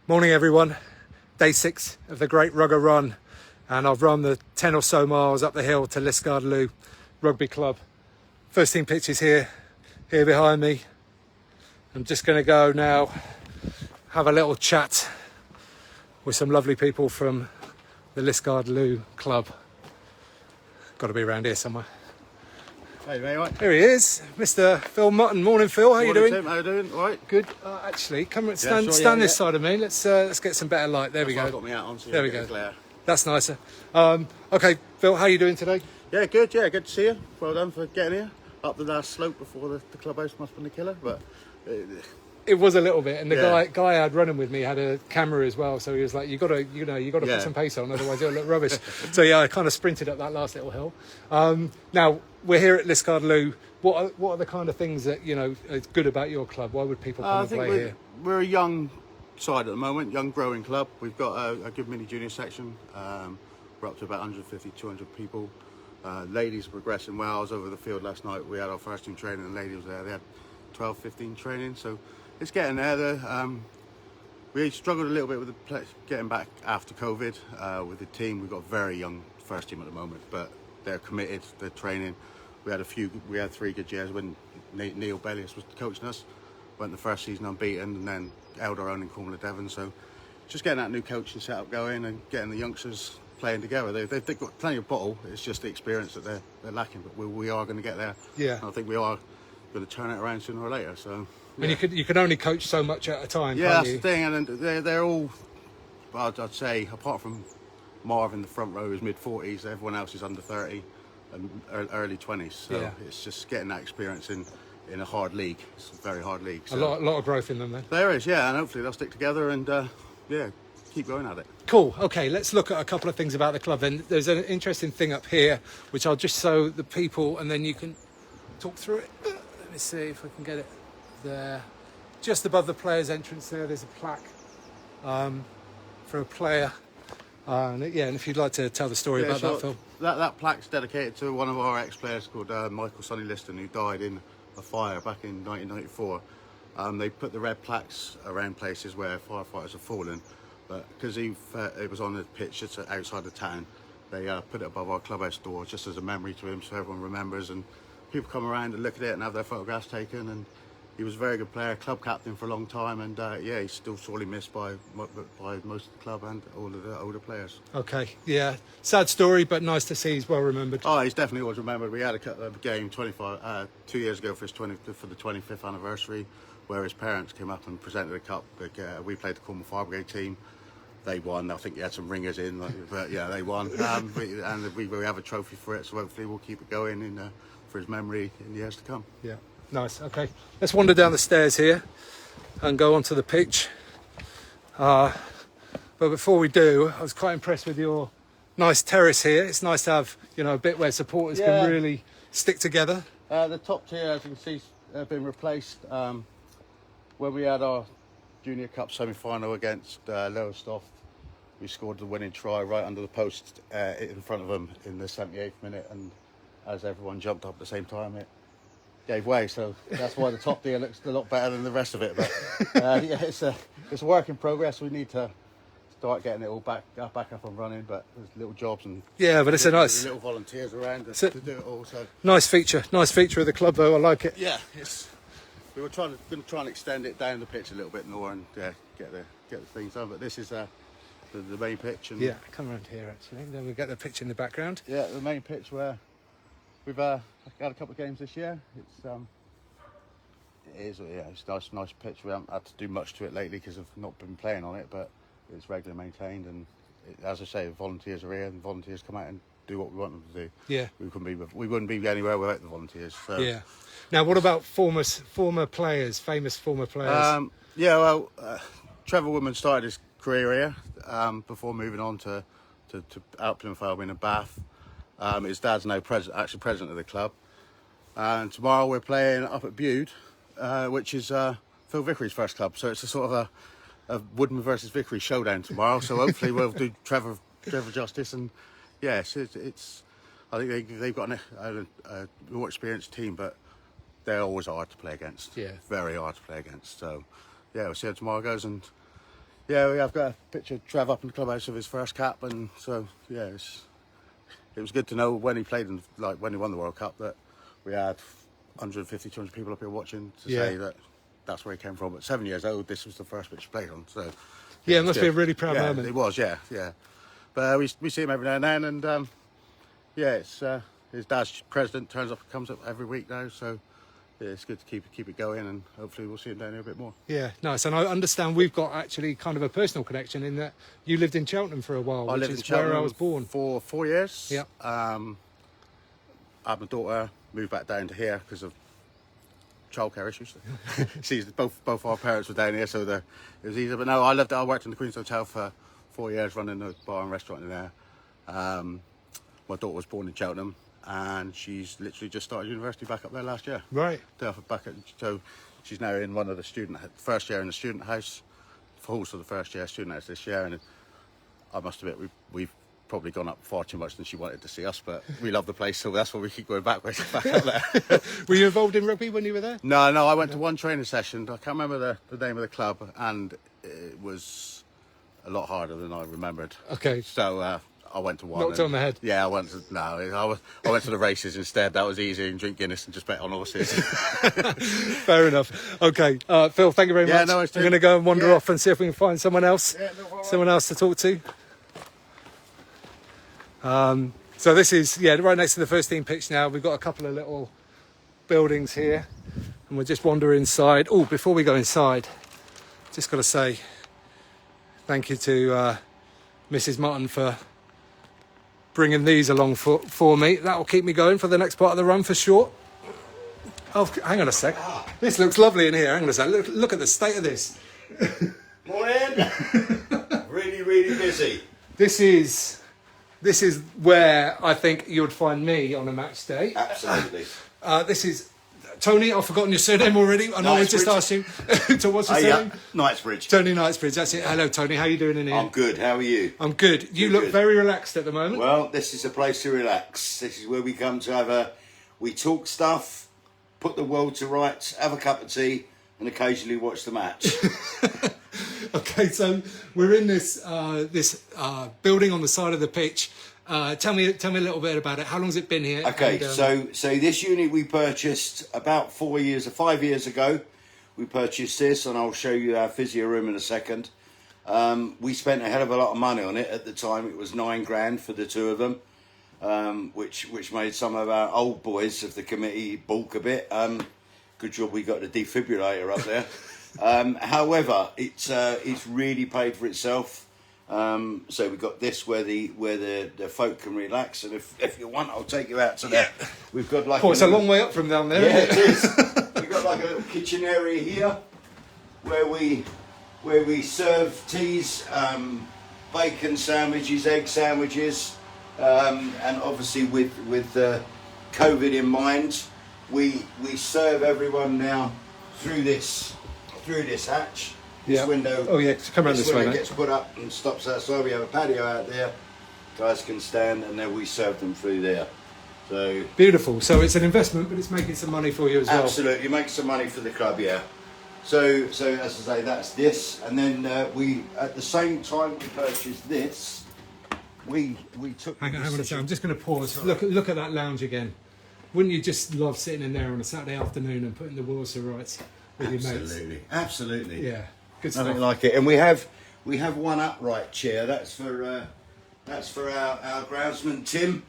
Morning everyone, day 6 of the Great Rugger Run, and I've run the 10 or so miles up the hill to Liscard Lou Rugby Club. First team pitch is here behind me. I'm just going to go now, have a little chat with some lovely people from the Liscard Lou Club. Got to be around here somewhere. Hey mate, right? Here he is, Mr. Phil Mutton. Morning Phil, how you doing? Tim, how you doing? All right? Good. Actually, come and stand this side of me. Let's get some better light. There we go. I've got me out on, so there we go. Glare. That's nicer. Okay, Phil, how are you doing today? Yeah, good. Yeah, good to see you. Well done for getting here. Up the last slope before the clubhouse must have been the killer, but it was a little bit. And the guy I had running with me had a camera as well, so he was like, "You got to put some pace on, otherwise it'll look rubbish." So yeah, I kind of sprinted up that last little hill. Now we're here at Liscard Lou. What are the kind of things that is good about your club? Why would people come and play here? We're a young side at the moment, young growing club. We've got a good mini junior section. We're up to about 150, 200 people. Ladies are progressing well. I was over the field last night. We had our first team training, and the ladies was there. They had 12, 15 training, so it's getting there. We struggled a little bit with getting back after COVID with the team. We've got a very young first team at the moment, but they're committed. They're training. We had 3 good years when Neil Bellius was coaching us. Went the first season unbeaten, and then held our own in Cornwall, Devon. So just getting that new coaching setup going and getting the youngsters playing together. They've got plenty of bottle. It's just the experience that they're lacking, but we are going to get there. Yeah, and I think we are going to turn it around sooner or later. So, yeah. And you can only coach so much at a time. Yeah, can't that's you? the thing. And they're all, I'd say, apart from Marv in the front row, who's mid-40s. Everyone else is under 30 and early 20s. So yeah. It's just getting that experience in a hard league. It's a very hard league. So. A lot of growth in them then. There is, yeah, and hopefully they'll stick together and keep going at it. Cool. Okay, let's look at a couple of things about the club then. There's an interesting thing up here, which I'll just show the people and then you can talk through it. Let me see if I can get it there. Just above the player's entrance there's a plaque for a player. And if you'd like to tell the story about that, Phil. That plaque's dedicated to one of our ex-players called Michael Sonny Liston, who died in a fire back in 1994. They put the red plaques around places where firefighters have fallen, but because it was on the pitch just outside the town, they put it above our clubhouse door just as a memory to him, so everyone remembers, and people come around and look at it and have their photographs taken. And he was a very good player, club captain for a long time, and he's still sorely missed by most of the club and all of the older players. Okay, yeah, sad story, but nice to see he's well remembered. Oh, he's definitely always remembered. We had a game 2 years ago for the 25th anniversary, where his parents came up and presented a cup. We played the Cornwall Fire Brigade team. They won. I think he had some ringers in, but yeah, they won. And we have a trophy for it, so hopefully we'll keep it going for his memory in the years to come. Yeah. Nice. Okay, let's wander down the stairs here and go onto the pitch. But before we do, I was quite impressed with your nice terrace here. It's nice to have a bit where supporters can really stick together. The top tier, as you can see, have been replaced. When we had our Junior Cup semi-final against Lowestoft, we scored the winning try right under the post in front of them in the 78th minute, and as everyone jumped up at the same time, it gave way, so that's why the top tier looks a lot better than the rest of it. But it's a work in progress. We need to start getting it all back up and running, but there's little jobs and but it's a nice little volunteers around to do it all. So nice feature of the club, though. I like it. Yeah, we were going to try and extend it down the pitch a little bit more and get the things done. But this is the main pitch. And come around here actually. Then we get the pitch in the background. Yeah, the main pitch where we've had a couple of games this year. It's a nice pitch. We haven't had to do much to it lately because I've not been playing on it, but it's regularly maintained. And as I say, volunteers are here, and volunteers come out and do what we want them to do. Yeah, we wouldn't be anywhere without the volunteers. So. Yeah. Now, what about former players, famous former players? Trevor Woodman started his career here before moving on to Plymouth Albion and Bath. His dad's now actually president of the club. And tomorrow we're playing up at Bude, which is Phil Vickery's first club. So it's a sort of a Woodman versus Vickery showdown tomorrow. So hopefully we'll do Trevor justice. And yes, it's. I think they've got a more experienced team, but they're always hard to play against. Yeah, very hard to play against. So yeah, we'll see how tomorrow goes. And Yeah, we have got a picture of Trev up in the clubhouse of his first cap, and so yeah, it was good to know when he played in, like when he won the World Cup, that we had 150, 200 people up here watching to say that that's where he came from. At 7 years old, this was the first pitch he played on. So yeah, it must be a really proud moment. It was, yeah. But we see him every now and then, and it's his dad's president comes up every week now, so. Yeah, it's good to keep it going, and hopefully we'll see him down here a bit more. Yeah, nice. And I understand we've got actually kind of a personal connection in that you lived in Cheltenham for a while, which is where I was born. For 4 years. Yeah. I had my daughter moved back down to here because of childcare issues. She's both our parents were down here, so it was easier. But no, I worked in the Queen's Hotel for 4 years, running a bar and restaurant in there. My daughter was born in Cheltenham, and she's literally just started university back up there last year. Right. So she's now in one of the first year in the student house, also the first year student house this year. And I must admit, we've probably gone up far too much than she wanted to see us, but we love the place, so that's why we keep going back up there. Were you involved in rugby when you were there? No, I went to one training session. I can't remember the name of the club, and it was a lot harder than I remembered. Okay. So I went to one. Knocked on the head. Yeah, I went to the races instead. That was easy, and drink Guinness and just bet on horses. Fair enough. Okay, Phil, thank you very much. No, I'm going to go and wander off and see if we can find someone else. Yeah, no problem. Someone else to talk to. So this is right next to the first team pitch now. We've got a couple of little buildings here, and we'll just wander inside. Oh, before we go inside, just got to say thank you to Mrs. Mutton for bringing these along for me. That will keep me going for the next part of the run for sure. Oh, hang on a sec. This looks lovely in here. Hang on a sec. Look at the state of this. Morning. Really busy. This is where I think you would find me on a match day. Absolutely. This is Tony. I've forgotten your surname already. I know I just asked you. So what's your surname? Knightsbridge. Tony Knightsbridge. That's it. Hello, Tony. How are you doing in here? I'm good. How are you? I'm good. You look very relaxed at the moment. Well, this is a place to relax. This is where we come to we talk stuff, put the world to rights, have a cup of tea, and occasionally watch the match. Okay, so we're in this building on the side of the pitch. Tell me a little bit about it. How long has it been here? Okay, so this unit we purchased about 5 years ago. We purchased this, and I'll show you our physio room in a second. We spent a hell of a lot of money on it at the time. It was $9,000 for the two of them, which made some of our old boys of the committee balk a bit. Good job we got the defibrillator up there. However, it's really paid for itself. So we've got this where the folk can relax, and if you want, I'll take you out to there. We've got like it's a long way up from down there. Yeah, it is. We've got like a little kitchen area here where we serve teas, bacon sandwiches, egg sandwiches, and obviously with COVID in mind, we serve everyone now through this hatch. This window. Oh yeah, come around this way. Gets put up and stops outside. We have a patio out there. Guys can stand, and then we serve them through there. So beautiful. So it's an investment, but it's making some money for you as well. Absolutely, make some money for the club, yeah. So as I say, that's this, and then we at the same time we purchased this. We took. Hang on a second. I'm just going to pause. Look at that lounge again. Wouldn't you just love sitting in there on a Saturday afternoon and putting the world to rights with your mates? Absolutely. Yeah. Good stuff. Nothing like it. And we have one upright chair. That's for our groundsman Tim.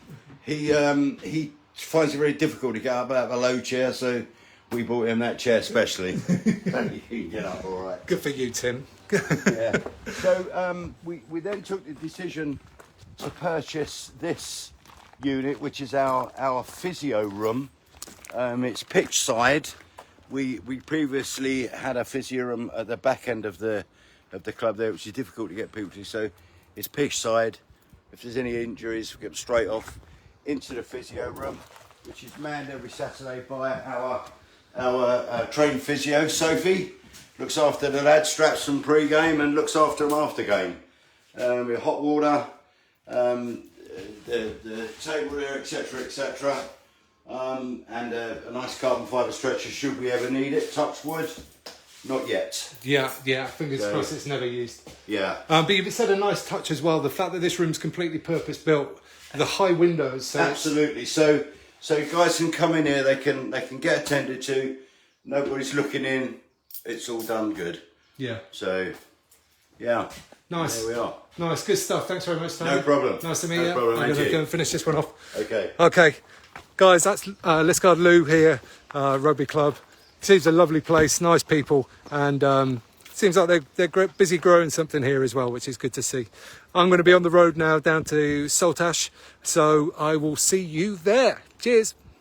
He finds it very difficult to get up out of a low chair, so we bought him that chair specially. He can get up all right. Good for you, Tim. Yeah. So we then took the decision to purchase this unit, which is our physio room. It's pitch side. We previously had a physio room at the back end of the club there, which is difficult to get people to. So it's pitch side. If there's any injuries, we get them straight off into the physio room, which is manned every Saturday by our trained physio, Sophie. Looks after the lads, straps them pre-game and looks after them after game. With hot water, the table there, etc. And a nice carbon fibre stretcher should we ever need it, touch wood. not yet. Yeah, fingers crossed it's never used. Yeah. But you've said a nice touch as well, the fact that this room's completely purpose-built, the high windows. So Absolutely. So guys can come in here, they can get attended to, nobody's looking in, it's all done good. Yeah. So, yeah. Nice. There we are. Nice, good stuff. Thanks very much, Tony. No problem. Nice to meet No you. problem, I'm thank going to you. go and finish this one off. Okay. Okay, guys, that's Liscard Lou here, rugby club. Seems a lovely place, nice people, and seems like they're busy growing something here as well, which is good to see. I'm going to be on the road now down to Saltash, so I will see you there. Cheers.